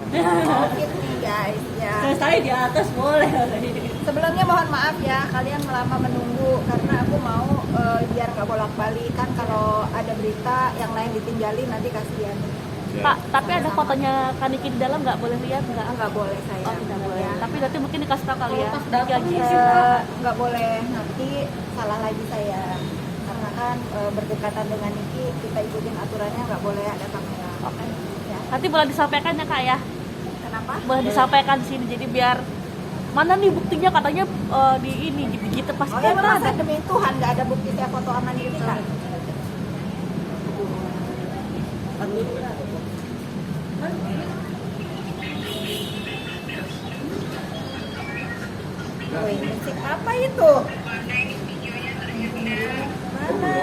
COVID nih guys ya. Saya di atas boleh. Sebelumnya mohon maaf ya kalian lama menunggu karena aku mau biar nggak bolak-balik kan kalau ada berita yang lain ditinggalin nanti kasihan. Ya. Pak, tapi ada fotonya Kaniki di dalam nggak boleh lihat nggak? Nggak boleh saya. Oh, tidak boleh. Ya. Tapi nanti mungkin dikasih tahu kali ya. Nggak boleh nanti salah lagi saya karena kan berdekatan dengan Niki kita ikutin aturannya nggak boleh ada kamera. Oke. Ya. Nanti boleh disampaikan ya kak ya. Kenapa? Boleh disampaikan di sini jadi biar mana nih buktinya katanya di ini gitu pas Oh ya kita masa ada. demi Tuhan nggak ada bukti saya foto sama Niki kan? Wih, musik apa itu? Mana?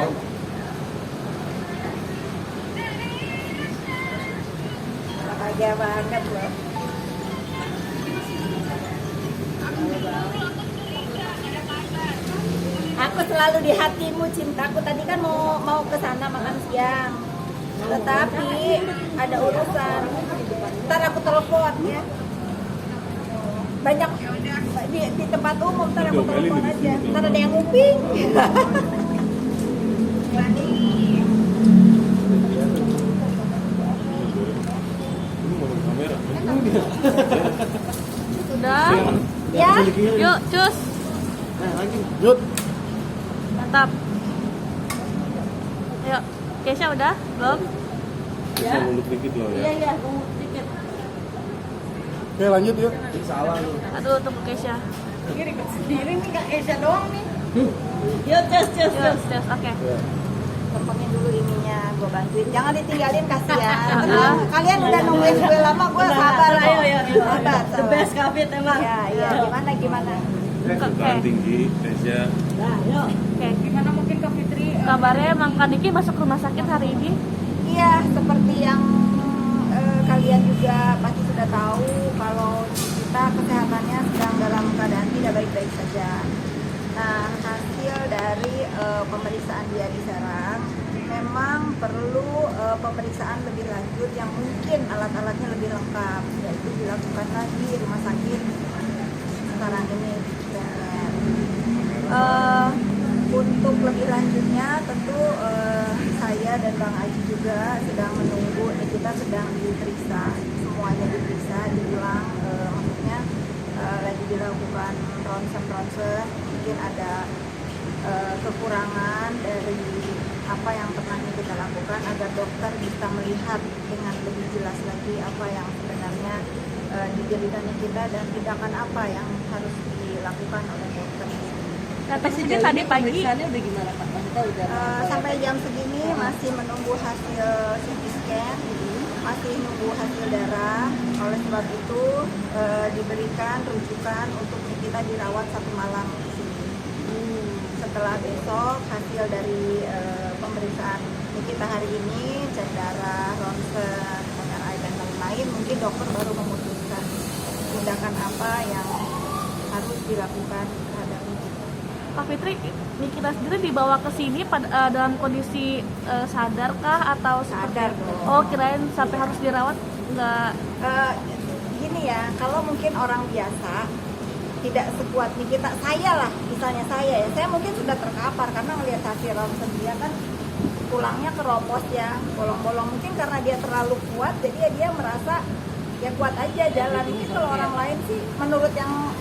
Bahagia banget loh. Aku selalu di hatimu cintaku. Tadi kan mau ke sana makan siang. Tetapi ada urusan. Ntar aku telepon ya. Banyak di tempat umum, ntar aku telepon aja. Ntar ada yang nguping. Ini ngomong kamera. Sudah. Ya, Yuk, cus. Yuk. Mantap. Ayo, Kesha udah? Belum? Bisa mundur dikit loh ya. Iya, tunggu sedikit. Oke lanjut yuk. Salah lu. Aduh, tunggu Kesha. sendiri nih Kak Kesha doang nih. Yuk, cus. Oke. Telepongin dulu ininya, gue bantuin. Jangan ditinggalin kasihan. Tenang, kalian udah nungguin gue lama, gue sabar. Ayo. Sabar. The best COVID emang. Ya, gimana? Oke. Tinggi, Tesya. Nah, yuk. Oke. Gimana mungkin Kak Fitri? Kabarnya emang Kaniki masuk rumah sakit hari ini. Iya, seperti yang kalian juga pasti sudah tahu kalau kita kesehatannya sedang dalam keadaan tidak baik-baik saja. Nah, hasil dari pemeriksaan dia di Serang memang perlu pemeriksaan lebih lanjut yang mungkin alat-alatnya lebih lengkap, yaitu dilakukan lagi di rumah sakit sekarang ini. Dan, untuk lebih lanjutnya tentu saya dan Bang Aji juga sedang menunggu, kita sedang diperiksa, semuanya diperiksa, diulang, maksudnya lagi dilakukan ronsen, mungkin ada kekurangan dari apa yang pernah kita lakukan agar dokter bisa melihat dengan lebih jelas lagi apa yang sebenarnya dideritanya kita dan tindakan apa yang harus dilakukan oleh dokter. Tapi sejak tadi pagi udah gimana Pak? Maksudnya udah Sampai jam segini masih menunggu hasil CT scan, masih nunggu hasil darah. Oleh sebab itu diberikan rujukan untuk kita dirawat 1 malam di sini. Setelah besok hasil dari pemeriksaan kita hari ini, cek darah, ronsen, MRI dan lain-lain, mungkin dokter baru memutuskan tindakan apa yang harus dilakukan terhadap kita. Pak Fitri, Nikita sendiri dibawa ke sini dalam kondisi sadarkah atau Sadar dong. Oh, kirain sampai harus dirawat enggak? Gini ya, kalau mungkin orang biasa tidak sekuat Nikita, saya lah, misalnya saya mungkin sudah terkapar karena melihat hasil ronsen dia kan tulangnya keropos ya, bolong-bolong, mungkin karena dia terlalu kuat jadi dia merasa ya kuat aja jalan. Mungkin kalau orang lain sih menurut yang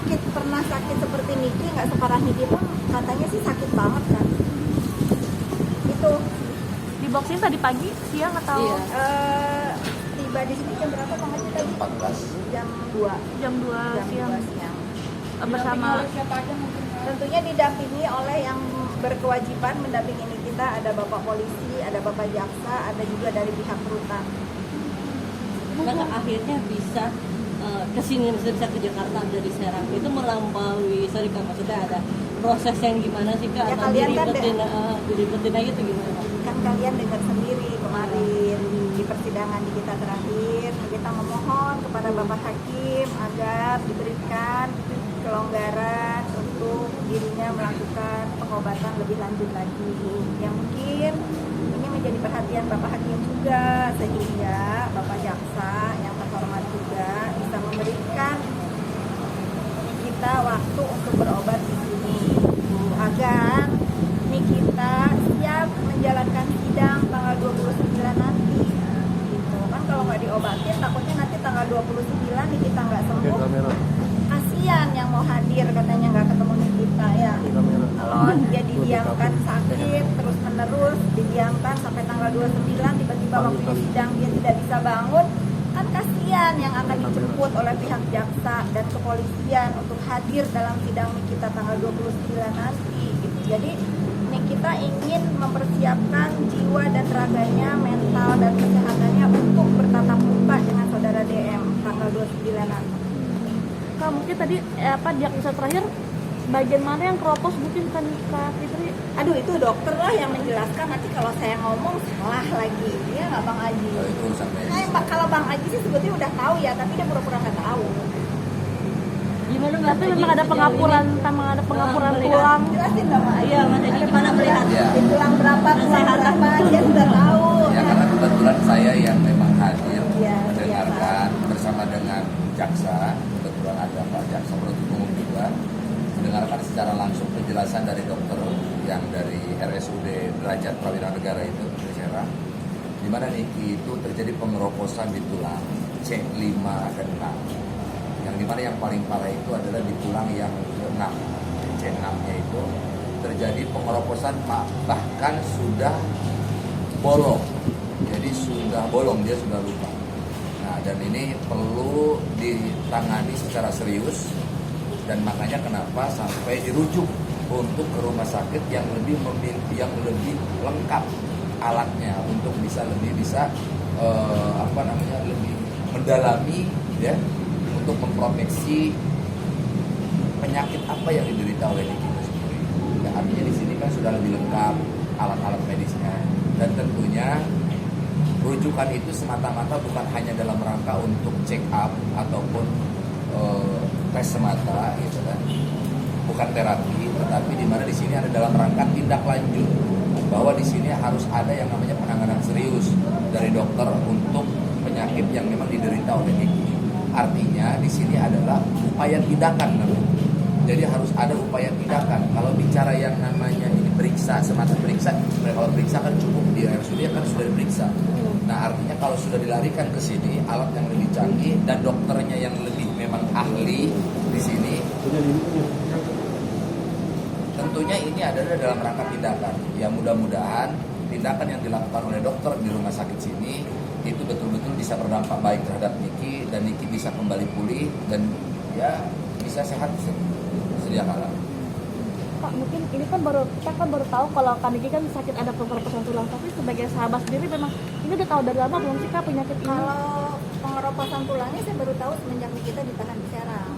pernah sakit seperti Niki, nggak separah Niki pun katanya sih sakit banget kan. Itu Di boxing tadi pagi, siang atau Iya. tiba di sini jam berapa Bang Haji tadi? 14. Jam 2 jam 2 siang 2 siang. bersama Tentunya didampingi oleh yang berkewajiban mendampingi kita, ada Bapak Polisi, ada Bapak Jaksa, ada juga dari pihak rutan. Nah, akhirnya bisa kesini bisa ke Jakarta dari Serang itu melampaui, sorry Kak, maksudnya ada proses yang gimana sih Kak? Ya, Atau kalian kan dilipetin aja tuh gimana Kak? Kan kalian dengar sendiri kemarin di persidangan di kita terakhir, kita memohon kepada Bapak Hakim agar diberikan kelonggaran untuk dirinya melakukan pengobatan lebih lanjut lagi. Yang mungkin ini menjadi perhatian Bapak Hakim juga, sehingga Bapak Jaksa yang terhormat sakit, takutnya nanti tanggal 29 Nikita nggak Oke, sembuh. kamera. Kasian yang mau hadir katanya nggak ketemu Nikita ya. Oke, kamera. Kalau dia didiamkan sakit terus menerus, didiamkan sampai tanggal 29, tiba-tiba waktunya sidang dia tidak bisa bangun, kan kasihan yang akan dijemput oleh pihak jaksa dan kepolisian untuk hadir dalam sidang Nikita tanggal 29 nanti gitu. Jadi Nikita ingin mempersiapkan jiwa dan raganya, mental dan kesehatannya untuk bertatap muka dengan saudara DM tanggal 29 nanti. Kak, mungkin tadi diagnosa terakhir bagian mana yang keropos mungkin kan Kak Fitri? Aduh, itu dokter lah yang menjelaskan, nanti kalau saya ngomong salah lagi. Iya nggak Bang Aji? Oh, itu urusan medis. Kalau Bang Aji sih sebetulnya udah tahu ya, tapi dia pura-pura nggak tahu. Gimana Mas Tapi Haji memang ada sejauh pengapuran, ini? memang ada pengapuran melihat. tulang. Jelasin dong Bang Aji. Iya, Mas Haji gimana melihat? Ya. Di tulang berapa, dia sudah tahu. Ya karena kebetulan saya yang memang hadir Iya, mendengarkan bersama dengan jaksa, kebetulan ada Pak Jaksa Penuntut Umum juga, mendengarkan secara langsung penjelasan dari dokter yang dari RSUD Derajat Prawira Negara itu di Serang, di mana Niki itu terjadi pengeroposan di tulang C5 dan 6. Yang dimana yang paling parah itu adalah di tulang yang ke-6, C6-nya itu terjadi pengeroposan bahkan sudah bolong. Jadi sudah bolong, dia sudah luka. Nah, dan ini perlu ditangani secara serius, dan makanya kenapa sampai dirujuk untuk ke rumah sakit yang lebih lebih lengkap alatnya untuk lebih bisa lebih mendalami ya, untuk memproteksi penyakit apa yang diderita oleh Niki itu sendiri. Ya, artinya di sini kan sudah lebih lengkap alat-alat medisnya, dan tentunya rujukan itu semata-mata bukan hanya dalam rangka untuk check up ataupun tes semata gitu kan, bukan terapi, tetapi di mana di sini ada dalam rangka tindak lanjut, bahwa di sini harus ada yang namanya penanganan serius dari dokter untuk penyakit yang memang diderita oleh Niki. Artinya di sini adalah upaya tindakan namanya. Jadi harus ada upaya tindakan. Kalau bicara yang namanya ini periksa, semata periksa, kalau periksa kan cukup di RSUD kan sudah diperiksa. Nah, artinya kalau sudah dilarikan ke sini, alat yang lebih canggih dan dokternya yang lebih memang ahli di sini, tentunya ini adalah dalam rangka tindakan. Ya mudah-mudahan tindakan yang dilakukan oleh dokter di rumah sakit sini itu betul-betul bisa berdampak baik terhadap Niki, dan Niki bisa kembali pulih dan ya bisa sehat sedia kala. Kak, mungkin ini kan kita baru tahu kalau Kak Niki kan sakit ada pengeroposan tulang, tapi sebagai sahabat sendiri memang ini udah tahu dari lama belum sih Kak penyakit ini? Kalau pengeroposan tulangnya saya baru tahu semenjak Nikita ditahan di Serang.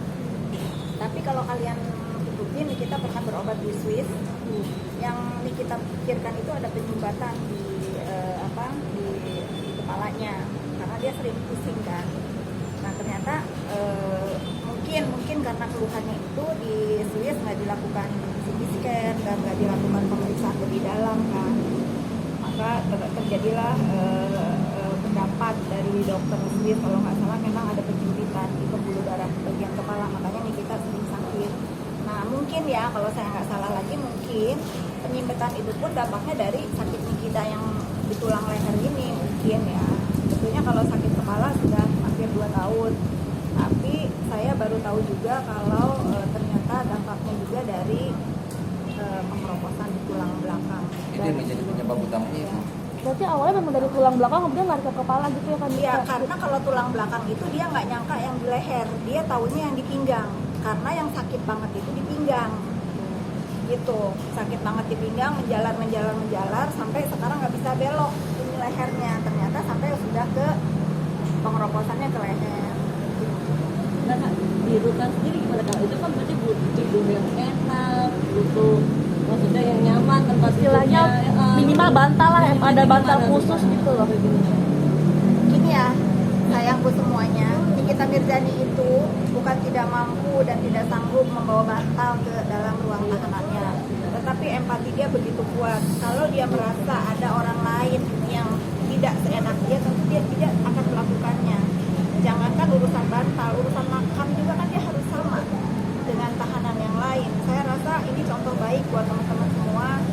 Tapi kalau kalian ikutin, Nikita pernah berobat di Swiss. Yang Nikita pikirkan itu ada penyumbatan di di kepalanya, karena dia sering pusing kan. Nah ternyata mungkin karena keluhannya itu di Swiss nggak dilakukan CT scan dan nggak dilakukan pemeriksaan lebih dalam kan, maka terjadilah pendapat dari dokter Swiss kalau nggak salah memang ada penyumpitan di pembuluh darah bagian kepala, makanya Nikita sering sakit. Nah mungkin ya kalau saya nggak salah lagi, mungkin penyimpitan itu pun dampaknya dari sakit Nikita yang di tulang leher ini mungkin ya. Tentunya kalau sakit kepala sudah hampir 2 tahun, tapi saya baru tahu juga kalau ternyata dampaknya juga dari pengeroposan di tulang belakang. Itu yang menjadi penyebab utamanya itu. Berarti awalnya memang dari tulang belakang kemudian lari ke kepala gitu ya kan? Iya, karena kalau tulang belakang itu dia nggak nyangka yang di leher, dia taunya yang di pinggang. Karena yang sakit banget itu di pinggang, gitu. Sakit banget di pinggang, menjalar sampai sekarang nggak bisa belok ini lehernya. Ternyata sampai sudah ke pengeroposannya ke leher. Nah, Kak, di rutan sendiri gimana Kak? Itu kan berarti butuh tidur yang enak, butuh maksudnya yang nyaman, tempat Istilahnya tidurnya, minimal bantal lah, minimal ada bantal gimana khusus tuh, Kak? gitu loh. Gini ya, sayangku semuanya, Nikita Mirzani itu bukan tidak mampu dan tidak sanggup membawa bantal ke dalam ruang tahanannya, tetapi empati dia begitu kuat. Kalau dia merasa ada orang lain yang tidak seenak dia, tentu dia tidak akan melakukannya. Jangankan urusan bantal, urusan makan juga kan dia harus sama dengan tahanan yang lain. Saya rasa ini contoh baik buat teman-teman semua